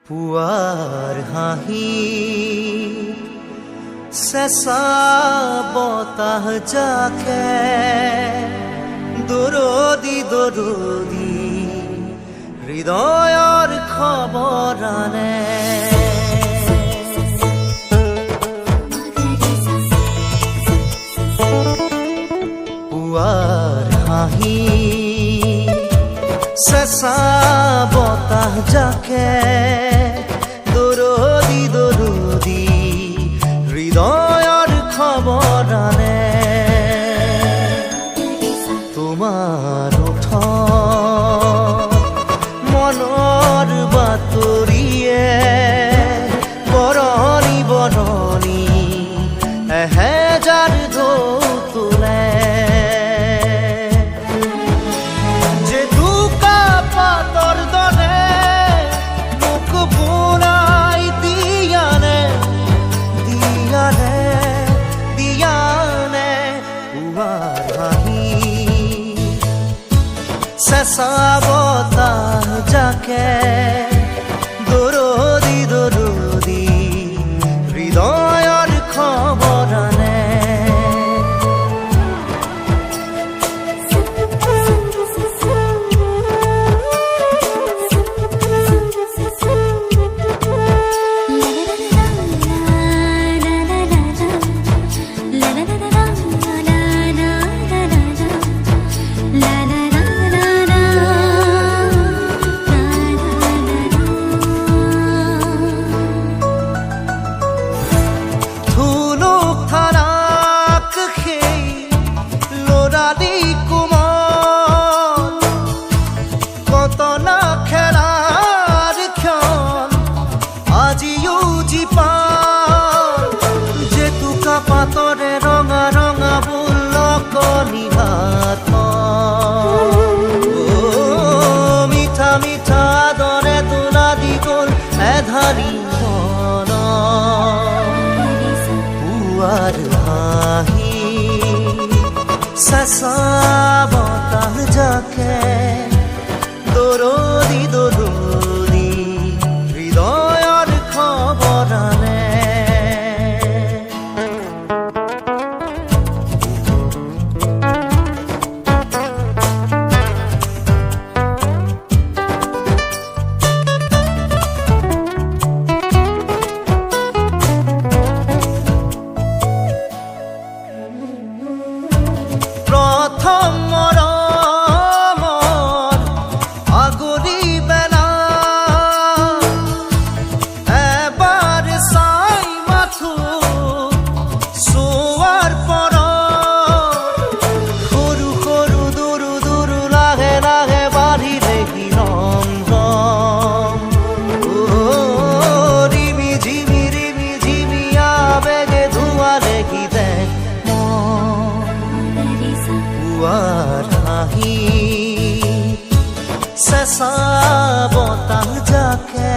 পুৱাৰ হাঁহি চেঁচা বতাহ জাকে দৰদি দৰদি হৃদয়ৰ খবৰ আনে। পুৱাৰ হাঁহি চেঁচা বতাহ জাকে দৰদি দৰদি হৃদয়ৰ খবৰ আনে। তোমাৰ ওঠত মনৰ বাতৰিয়ে বৰণি বৰণি এহেজাৰ ঢৌ তোলে। চেঁচা বতাহ জাকে দৰদি দৰদি হৃদয়ৰ খবৰ আনে। পাতৰে ৰঙা ৰঙা বুলকনি হাত মিঠা মিঠা দৰে তোলা দি গ'ল এধাৰি মন। পুৱাৰ হাঁহি চেঁচা বতাহ জাকে দৰদি দৰদি হৃদয়ৰ খবৰ আনে। প্ৰথম মৰমৰ আগৰি বেলা এবাৰ চাই মাথো চোৱাৰ পৰত সৰু সৰু দুৰু দুৰু লাহে লাহে বাঢ়িলে ৰম ৰিমি ঝিমি আবেগে ধোৱালে গীতে। পুৱাৰ হাঁহি চেঁচা বতাহ জাকে